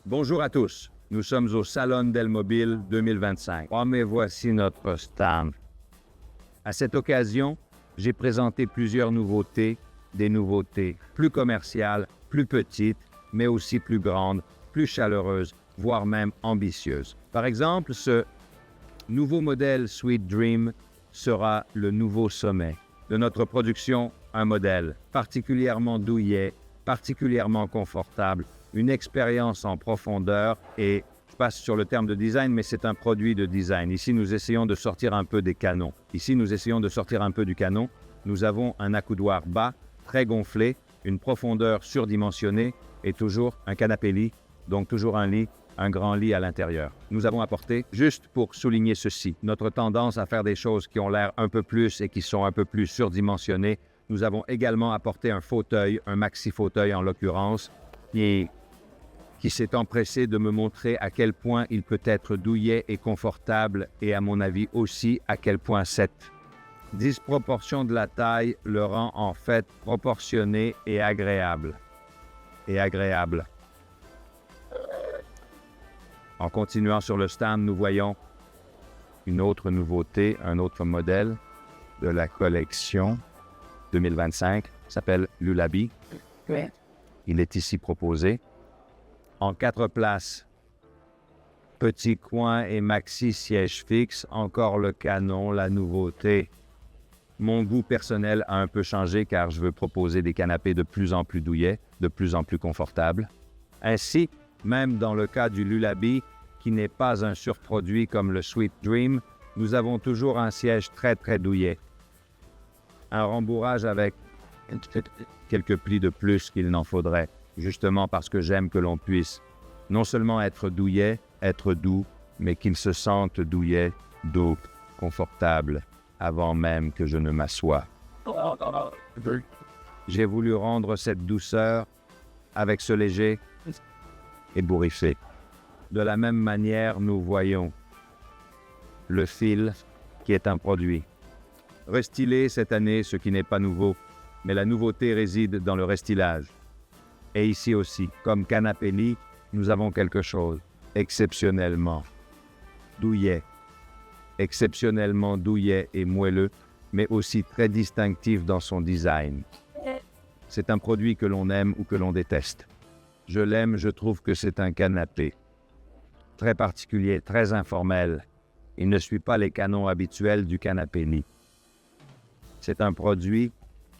Bonjour à tous. Nous sommes au Salon del Mobile 2025. Oh, mais voici notre stand. À cette occasion, j'ai présenté plusieurs nouveautés, des nouveautés plus commerciales, plus petites, mais aussi plus grandes, plus chaleureuses, voire même ambitieuses. Par exemple, ce nouveau modèle Sweet Dream sera le nouveau sommet de notre production, un modèle particulièrement douillet, particulièrement confortable, une expérience en profondeur et je passe sur le terme de design, mais c'est un produit de design. Ici, nous essayons de sortir un peu des canons. Ici, nous essayons de sortir un peu du canon. Nous avons un accoudoir bas, très gonflé, une profondeur surdimensionnée et toujours un canapé-lit, donc toujours un lit, un grand lit à l'intérieur. Nous avons apporté, juste pour souligner ceci, notre tendance à faire des choses qui ont l'air un peu plus et qui sont un peu plus surdimensionnées. Nous avons également apporté un fauteuil, un maxi-fauteuil en l'occurrence, qui s'est empressé de me montrer à quel point il peut être douillet et confortable et à mon avis aussi à quel point cette disproportion de la taille le rend en fait proportionné et agréable. En continuant sur le stand, nous voyons une autre nouveauté, un autre modèle de la collection 2025, s'appelle Lullaby. Oui. Il est ici proposé en 4 places, petit coin et maxi siège fixe, encore le canon, la nouveauté. Mon goût personnel a un peu changé car je veux proposer des canapés de plus en plus douillets, de plus en plus confortables. Ainsi, même dans le cas du Lullaby, qui n'est pas un surproduit comme le Sweet Dream, nous avons toujours un siège très douillet. Un rembourrage avec quelques plis de plus qu'il n'en faudrait, justement parce que j'aime que l'on puisse non seulement être douillet, être doux, mais qu'il se sente douillet, doux, confortable, avant même que je ne m'assoie. J'ai voulu rendre cette douceur avec ce léger ébouriffé. De la même manière, nous voyons le fil qui est un produit. Restylé cette année, ce qui n'est pas nouveau, mais la nouveauté réside dans le restylage. Et ici aussi, comme canapé-lit, nous avons quelque chose exceptionnellement douillet, et moelleux, mais aussi très distinctif dans son design. C'est un produit que l'on aime ou que l'on déteste. Je l'aime, je trouve que c'est un canapé. Très particulier, très informel. Il ne suit pas les canons habituels du canapé-lit. C'est un produit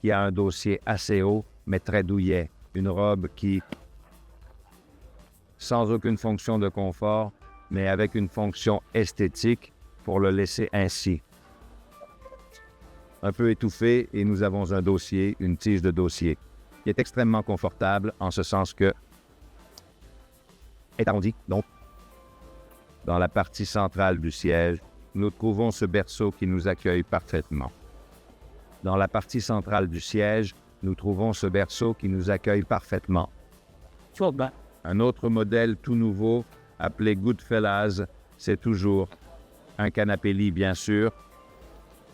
qui a un dossier assez haut, mais très douillet. Une robe qui, sans aucune fonction de confort, mais avec une fonction esthétique pour le laisser ainsi. Un peu étouffé et nous avons un dossier, une tige de dossier, qui est extrêmement confortable en ce sens que est arrondi, donc. Dans la partie centrale du siège, nous trouvons ce berceau qui nous accueille parfaitement. Dans la partie centrale du siège, nous trouvons ce berceau qui nous accueille parfaitement. Un autre modèle tout nouveau, appelé Goodfellas, c'est toujours un canapé-lit, bien sûr.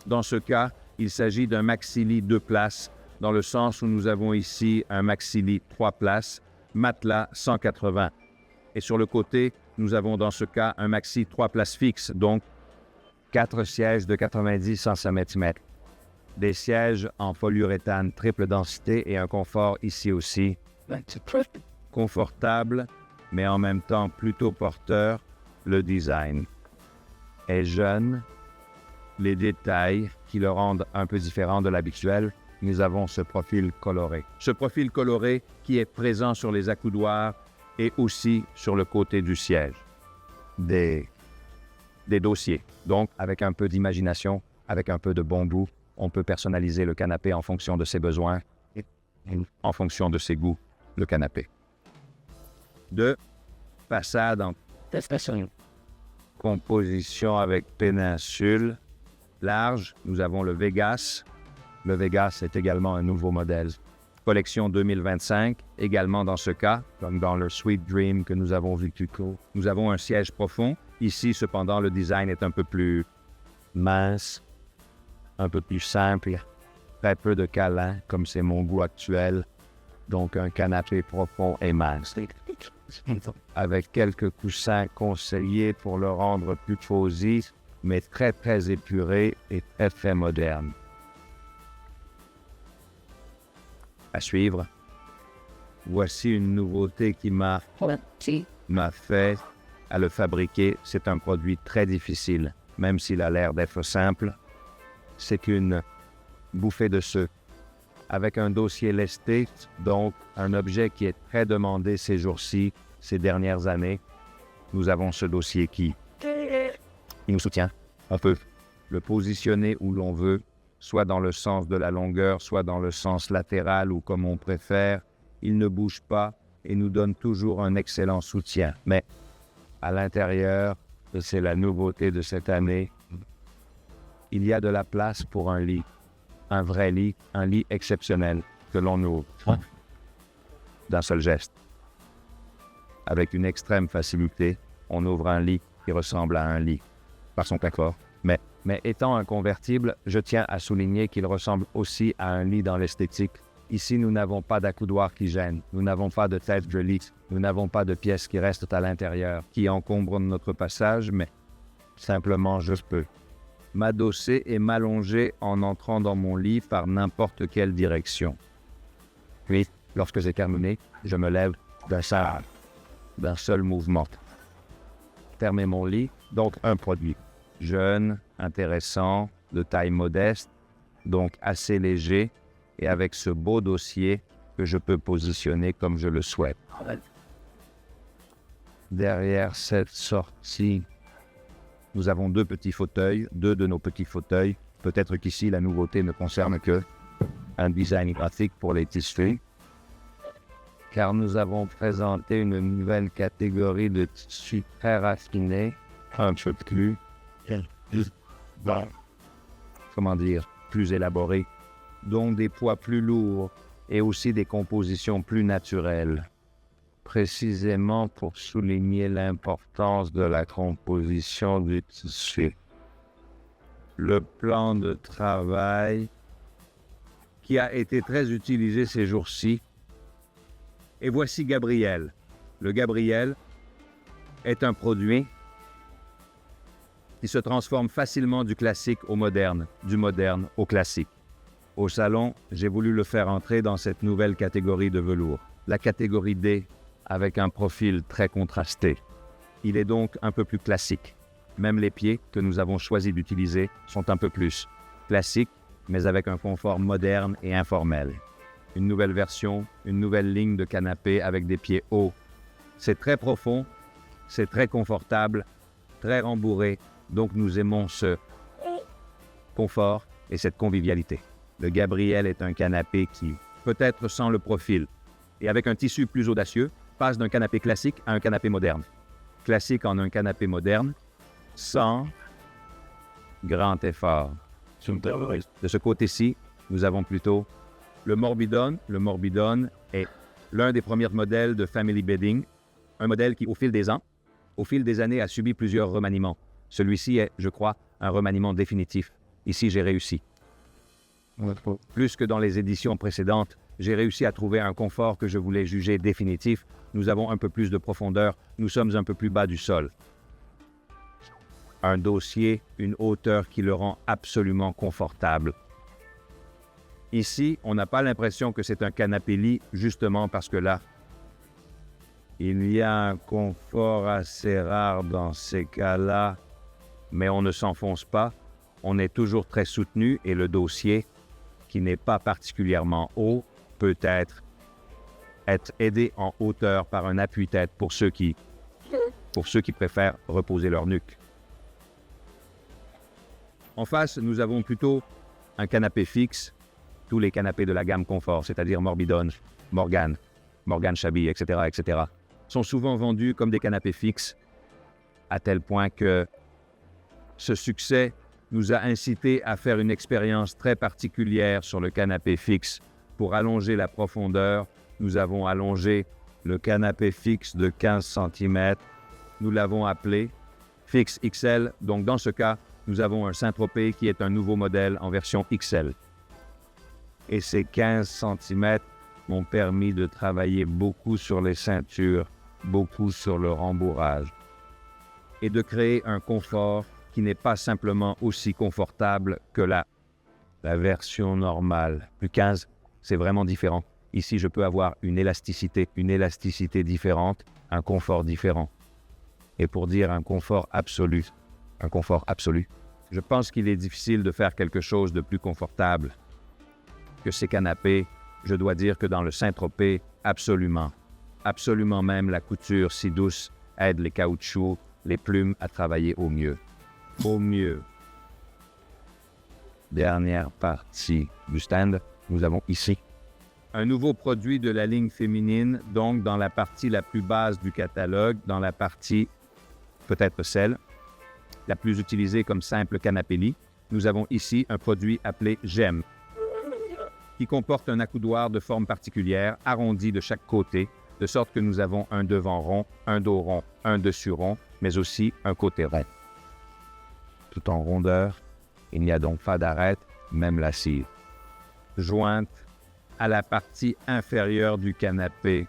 Dans ce cas, il s'agit d'un maxi-lit 2 places, dans le sens où nous avons ici un maxi-lit 3 places, matelas 180. Et sur le côté, nous avons dans ce cas un maxi 3 places fixes, donc 4 sièges de 90 cm. Des sièges en polyuréthane triple densité et un confort ici aussi. Confortable, mais en même temps plutôt porteur, le design est jeune. Les détails qui le rendent un peu différent de l'habituel, nous avons ce profil coloré. Ce profil coloré qui est présent sur les accoudoirs et aussi sur le côté du siège. Des dossiers. Donc, avec un peu d'imagination, avec un peu de bon goût, on peut personnaliser le canapé en fonction de ses besoins et en fonction de ses goûts, le canapé. De façade en composition avec péninsule large, nous avons le Vegas. Le Vegas est également un nouveau modèle. Collection 2025, également dans ce cas, comme dans le Sweet Dream que nous avons vu plus tôt. Nous avons un siège profond. Ici, cependant, le design est un peu plus mince, un peu plus simple, très peu de câlins, comme c'est mon goût actuel. Donc, un canapé profond et mince. avec quelques coussins conseillés pour le rendre plus cosy, mais très très épuré et très très moderne. À suivre, voici une nouveauté qui m'a fait à le fabriquer. C'est un produit très difficile, même s'il a l'air d'être simple. C'est une bouffée de sucre avec un dossier lesté, donc un objet qui est très demandé ces jours-ci, ces dernières années. Nous avons ce dossier qui nous soutient. On peut le positionner où l'on veut, soit dans le sens de la longueur, soit dans le sens latéral ou comme on préfère. Il ne bouge pas et nous donne toujours un excellent soutien. Mais à l'intérieur, et c'est la nouveauté de cette année, il y a de la place pour un lit. Un vrai lit, un lit exceptionnel que l'on ouvre d'un seul geste. Avec une extrême facilité, on ouvre un lit qui ressemble à un lit par son confort. Mais étant un convertible, je tiens à souligner qu'il ressemble aussi à un lit dans l'esthétique. Ici, nous n'avons pas d'accoudoir qui gêne, nous n'avons pas de tête de lit, nous n'avons pas de pièces qui restent à l'intérieur, qui encombrent notre passage, mais simplement je peux m'adosser et m'allonger en entrant dans mon lit par n'importe quelle direction. Puis, lorsque j'ai terminé, je me lève d'un seul mouvement. Fermer mon lit, donc un produit jeune, intéressant, de taille modeste, donc assez léger et avec ce beau dossier que je peux positionner comme je le souhaite. Derrière cette sortie, nous avons deux de nos petits fauteuils. Peut-être qu'ici, la nouveauté ne concerne que un design graphique pour les tissus, car nous avons présenté une nouvelle catégorie de tissus très raffinés, un peu plus, plus élaborés, dont des poids plus lourds et aussi des compositions plus naturelles. Précisément pour souligner l'importance de la composition du tissu. Le plan de travail qui a été très utilisé ces jours-ci. Et voici Gabriel. Le Gabriel est un produit qui se transforme facilement du classique au moderne, du moderne au classique. Au salon, j'ai voulu le faire entrer dans cette nouvelle catégorie de velours, la catégorie D, avec un profil très contrasté. Il est donc un peu plus classique. Même les pieds que nous avons choisi d'utiliser sont un peu plus classiques, mais avec un confort moderne et informel. Une nouvelle version, une nouvelle ligne de canapé avec des pieds hauts. C'est très profond, c'est très confortable, très rembourré, donc nous aimons ce confort et cette convivialité. Le Gabriel est un canapé qui, peut-être sans le profil, et avec un tissu plus audacieux, passe d'un canapé classique à un canapé moderne. Classique en un canapé moderne, sans grand effort. De ce côté-ci, nous avons plutôt le Morbidon. Le Morbidon est l'un des premiers modèles de Family Bedding, un modèle qui, au fil des années, a subi plusieurs remaniements. Celui-ci est, je crois, un remaniement définitif. Ici, j'ai réussi. Plus que dans les éditions précédentes, j'ai réussi à trouver un confort que je voulais juger définitif. Nous avons un peu plus de profondeur, nous sommes un peu plus bas du sol. Un dossier, une hauteur qui le rend absolument confortable. Ici, on n'a pas l'impression que c'est un canapé-lit, justement parce que là, il y a un confort assez rare dans ces cas-là, mais on ne s'enfonce pas, on est toujours très soutenu et le dossier, qui n'est pas particulièrement haut, peut être aidé en hauteur par un appui-tête pour ceux qui préfèrent reposer leur nuque. En face, nous avons plutôt un canapé fixe, tous les canapés de la gamme confort, c'est-à-dire Morbidon, Morgan Chabi, etc., sont souvent vendus comme des canapés fixes, à tel point que ce succès nous a incité à faire une expérience très particulière sur le canapé fixe. Pour allonger la profondeur, nous avons allongé le canapé fixe de 15 cm. Nous l'avons appelé Fixe XL. Donc, dans ce cas, nous avons un Saint-Tropez qui est un nouveau modèle en version XL. Et ces 15 cm m'ont permis de travailler beaucoup sur les ceintures beaucoup sur le rembourrage et de créer un confort qui n'est pas simplement aussi confortable que la version normale. Plus 15, c'est vraiment différent. Ici, je peux avoir une élasticité différente, un confort différent. Et pour dire un confort absolu, je pense qu'il est difficile de faire quelque chose de plus confortable que ces canapés. Je dois dire que dans le Saint-Tropez, absolument même, la couture si douce aide les caoutchoucs, les plumes à travailler au mieux. Au mieux. Dernière partie du stand, nous avons ici un nouveau produit de la ligne féminine, donc dans la partie la plus basse du catalogue, dans la partie, peut-être celle, la plus utilisée comme simple canapé lit. Nous avons ici un produit appelé GEM, qui comporte un accoudoir de forme particulière, arrondi de chaque côté, de sorte que nous avons un devant rond, un dos rond, un dessus rond, mais aussi un côté rond. Tout en rondeur, il n'y a donc pas d'arête, même l'assise. Jointe à la partie inférieure du canapé,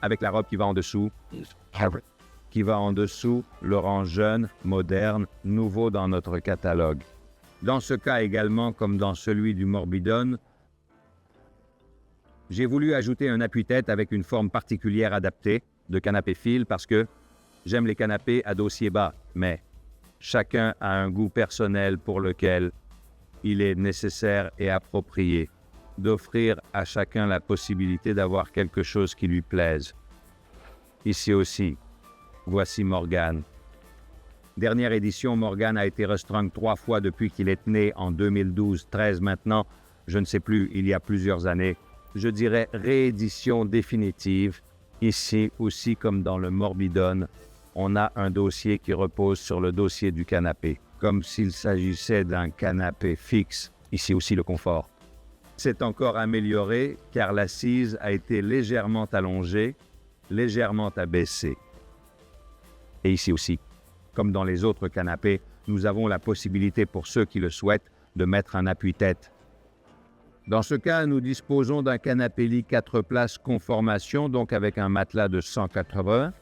avec la robe qui va en dessous, l'orange jeune, moderne, nouveau dans notre catalogue. Dans ce cas également, comme dans celui du Morbidone, j'ai voulu ajouter un appuie-tête avec une forme particulière adaptée de canapé fil parce que j'aime les canapés à dossier bas, mais chacun a un goût personnel pour lequel il est nécessaire et approprié d'offrir à chacun la possibilité d'avoir quelque chose qui lui plaise. Ici aussi, voici Morgan. Dernière édition, Morgan a été restrung 3 fois depuis qu'il est né en 2012, 13 maintenant, je ne sais plus, il y a plusieurs années. Je dirais réédition définitive. Ici aussi, comme dans le Morbidone, on a un dossier qui repose sur le dossier du canapé, comme s'il s'agissait d'un canapé fixe. Ici aussi le confort. C'est encore amélioré car l'assise a été légèrement allongée, légèrement abaissée. Et ici aussi, comme dans les autres canapés, nous avons la possibilité pour ceux qui le souhaitent de mettre un appuie-tête. Dans ce cas, nous disposons d'un canapé lit 4 places conformation, donc avec un matelas de 180,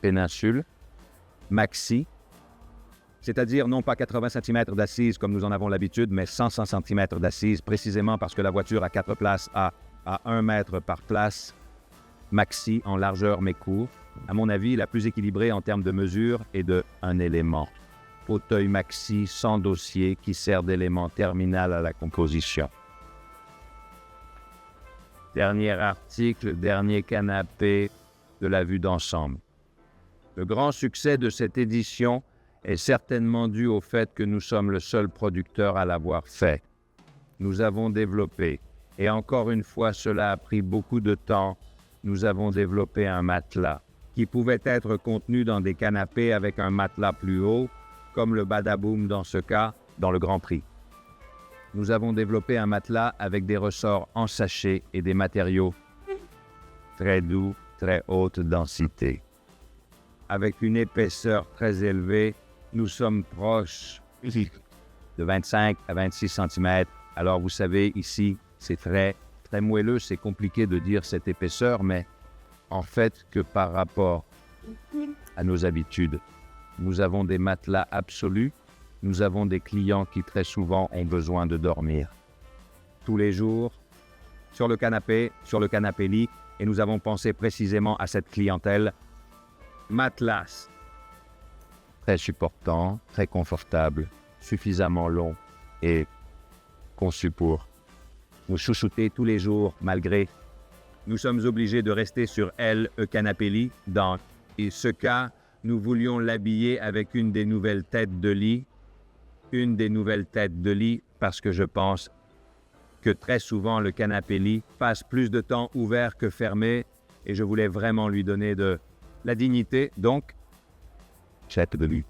péninsule, maxi, c'est-à-dire non pas 80 cm d'assise comme nous en avons l'habitude, mais 100 cm d'assise, précisément parce que la voiture à 4 places a 1 mètre par place, maxi en largeur mais court. À mon avis, la plus équilibrée en termes de mesure et de un élément. Fauteuil maxi sans dossier qui sert d'élément terminal à la composition. Dernier article, dernier canapé de la vue d'ensemble. Le grand succès de cette édition est certainement dû au fait que nous sommes le seul producteur à l'avoir fait. Nous avons développé, et encore une fois cela a pris beaucoup de temps, nous avons développé un matelas qui pouvait être contenu dans des canapés avec un matelas plus haut, comme le Badaboom dans ce cas, dans le Grand Prix. Nous avons développé un matelas avec des ressorts en sachet et des matériaux très doux, très haute densité. Avec une épaisseur très élevée, nous sommes proches de 25 à 26 cm. Alors vous savez, ici, c'est très moelleux, c'est compliqué de dire cette épaisseur, mais en fait que par rapport à nos habitudes, nous avons des matelas absolus, nous avons des clients qui très souvent ont besoin de dormir. Tous les jours, sur le canapé lit, et nous avons pensé précisément à cette clientèle. Matelas, très supportant, très confortable, suffisamment long et conçu pour nous chouchouter tous les jours malgré. Nous sommes obligés de rester sur le canapé lit. Dans ce cas, nous voulions l'habiller avec une des nouvelles têtes de lit. Une des nouvelles têtes de lit parce que je pense que très souvent le canapé lit passe plus de temps ouvert que fermé et je voulais vraiment lui donner de la dignité, donc, tête de lit.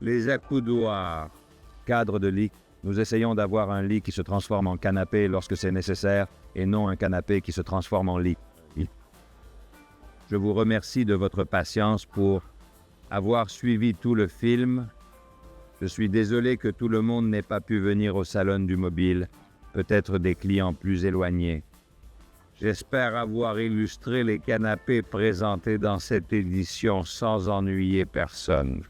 Les accoudoirs, cadre de lit. Nous essayons d'avoir un lit qui se transforme en canapé lorsque c'est nécessaire et non un canapé qui se transforme en lit. Je vous remercie de votre patience pour avoir suivi tout le film. Je suis désolé que tout le monde n'ait pas pu venir au Salon du Mobile, peut-être des clients plus éloignés. J'espère avoir illustré les canapés présentés dans cette édition sans ennuyer personne.